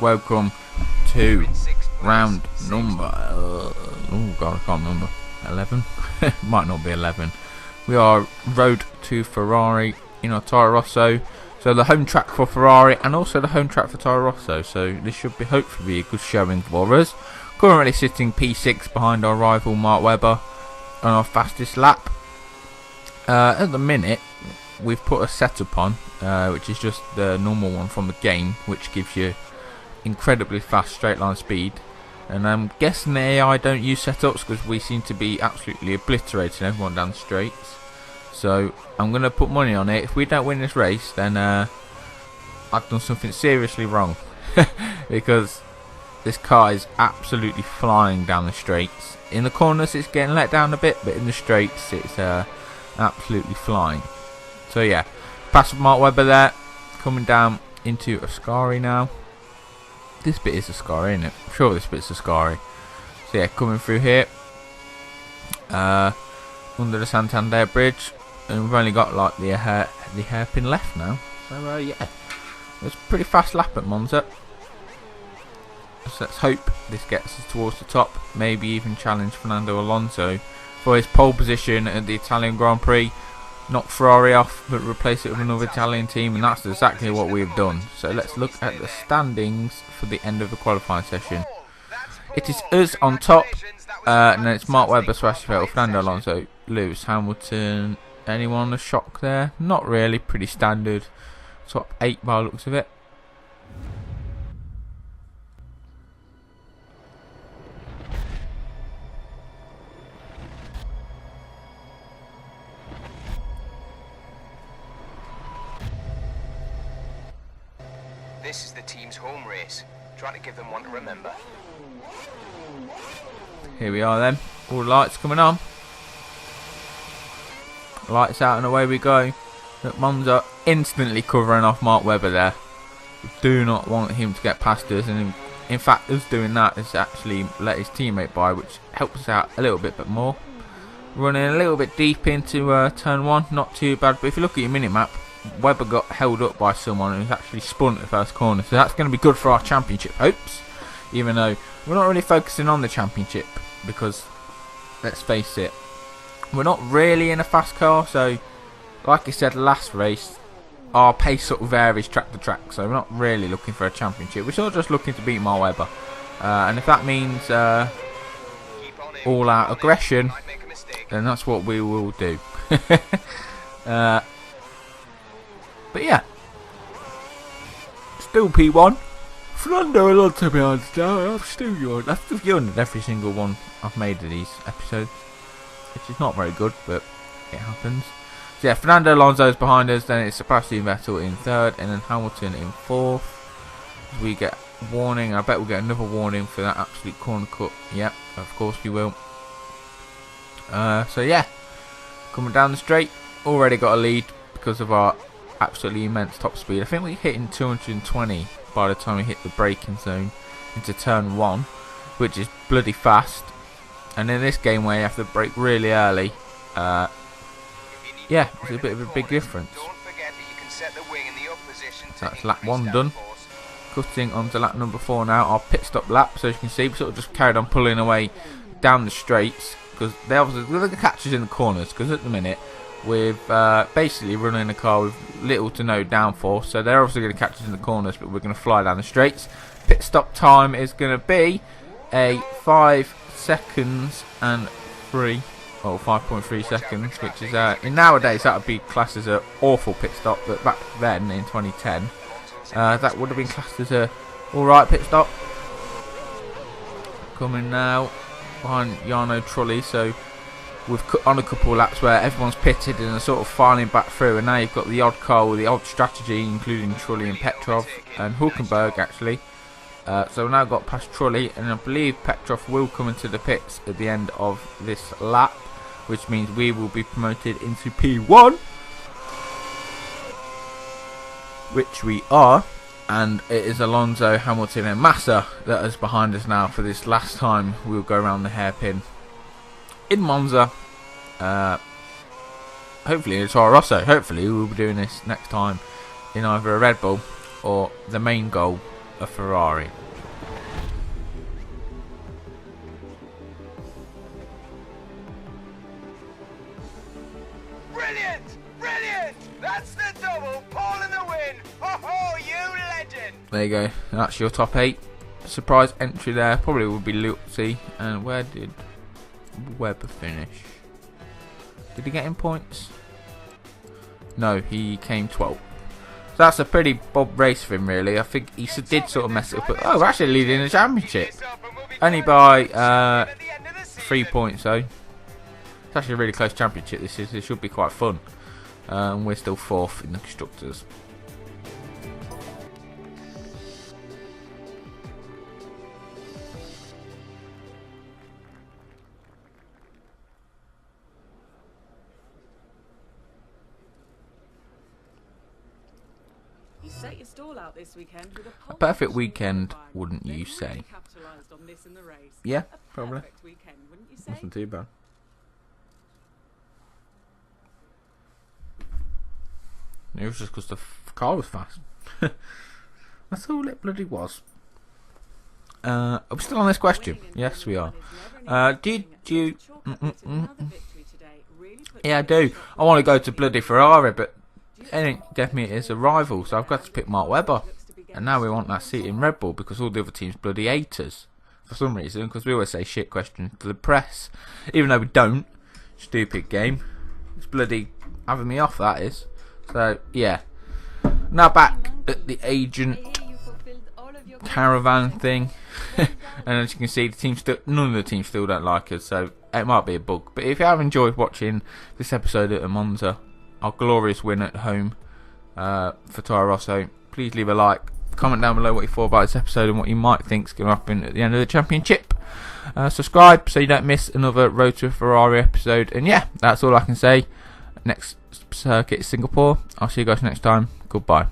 welcome to round number, oh god, I can't remember, 11? Might not be 11. We are road to Ferrari in our Toro Rosso, so the home track for Ferrari and also the home track for Toro Rosso, so this should be hopefully be a good showing for us. Currently sitting P6 behind our rival Mark Webber on our fastest lap. At the minute we've put a setup on, which is just the normal one from the game, which gives you incredibly fast straight line speed, and I'm guessing the AI don't use setups because we seem to be absolutely obliterating everyone down the straights. So I'm going to put money on it. If we don't win this race, then I've done something seriously wrong because this car is absolutely flying down the straights. In the corners it's getting let down a bit, but in the straights it's absolutely flying. So yeah, past Mark Webber there, coming down into Ascari now. This bit is Ascari, isn't it? I'm sure this bit's Ascari. So yeah, coming through here, under the Santander Bridge, and we've only got like the hairpin left now. So yeah, it's a pretty fast lap at Monza. So let's hope this gets us towards the top. Maybe even challenge Fernando Alonso for his pole position at the Italian Grand Prix. Knock Ferrari off, but replace it with another Italian team, and that's exactly what we've done. So let's look at the standings for the end of the qualifying session. It is us on top, and then it's Mark Webber, Rfactor, Fernando Alonso, Lewis Hamilton. Anyone a shock there? Not really, pretty standard. Top 8 by the looks of it. This is the team's home race. Trying to give them one to remember. Here we are then. All the lights coming on. Lights out and away we go. At Monza, instantly covering off Mark Webber there. We do not want him to get past us, and in fact us doing that has actually let his teammate by, which helps us out a little bit more. Running a little bit deep into turn 1, not too bad, but if you look at your minimap, Webber got held up by someone who's actually spun at the first corner, so that's going to be good for our championship hopes, even though we're not really focusing on the championship because, let's face it, we're not really in a fast car. So like I said last race, our pace sort of varies track to track, so we're not really looking for a championship. We're sort of just looking to beat Mark Webber, and if that means all out aggression, then that's what we will do. But yeah, still P1. Fernando Alonso behind now. I've still yawned at every single one I've made of these episodes, which is not very good, but it happens. So yeah, Fernando Alonso's behind us. Then it's Sebastian Vettel in 3rd, and then Hamilton in 4th. We get warning. I bet we'll get another warning for that absolute corner cut. Yep, of course we will. So yeah, coming down the straight, already got a lead because of our absolutely immense top speed. I think we're hitting 220 by the time we hit the braking zone into turn 1, which is bloody fast. And in this game where you have to brake really early, yeah, it's a bit of a big difference. That's lap 1 done. Cutting onto lap number 4 now, our pit stop lap. So as you can see, we sort of just carried on pulling away down the straights because they obviously look at the catches in the corners, because at the minute we've basically running the car with little to no downforce, so they're obviously going to catch us in the corners, but we're going to fly down the straights. Pit stop time is going to be a 5 seconds and 3, or 5.3 seconds, which is in nowadays that would be classed as an awful pit stop, but back then in 2010 that would have been classed as a alright pit stop. Coming now behind Jarno Trulli, so we've cut on a couple of laps where everyone's pitted and are sort of filing back through, and now you've got the odd car with the odd strategy, including Trulli and Petrov and Hulkenberg actually. So we've now got past Trulli, and I believe Petrov will come into the pits at the end of this lap, which means we will be promoted into P1, which we are, and it is Alonso, Hamilton and Massa that is behind us now for this last time. We'll go around the hairpin in Monza, hopefully in Toro Rosso. Hopefully we'll be doing this next time in either a Red Bull or the main goal a Ferrari. Brilliant! Brilliant! That's the double! Paul in the win! Ho-ho, you legend! There you go. That's your top 8. Surprise entry there. Probably would be Lutzi. And where did Webber finish? Did he get in points? No, he came 12th. So that's a pretty bob race for him, really. I think he did sort of mess it up. But, oh, we're actually leading the championship. Only by 3 points, though. It's actually a really close championship. This should be quite fun. And we're still 4th in the constructors. You set your stall out this weekend with A perfect weekend, wouldn't you say? On this in the race. Yeah, probably. Perfect weekend, wouldn't you say? Wasn't too bad. It was just because the car was fast. That's all it bloody was. Are we still on this question? Yes, we are. Did you... Yeah, I do. I want to go to bloody Ferrari, but definitely it's a rival, so I've got to pick Mark Webber. And now we want that seat in Red Bull because all the other teams bloody hate us. For some reason, because we always say shit questions to the press. Even though we don't. Stupid game. It's bloody having me off, that is. So, yeah. Now back at the agent caravan thing. And as you can see, none of the teams still don't like us, so it might be a bug. But if you have enjoyed watching this episode at Monza, our glorious win at home for Toro Rosso, please leave a like. Comment down below what you thought about this episode and what you might think's going to happen at the end of the championship. Subscribe so you don't miss another Road to a Ferrari episode. And yeah, that's all I can say. Next circuit is Singapore. I'll see you guys next time. Goodbye.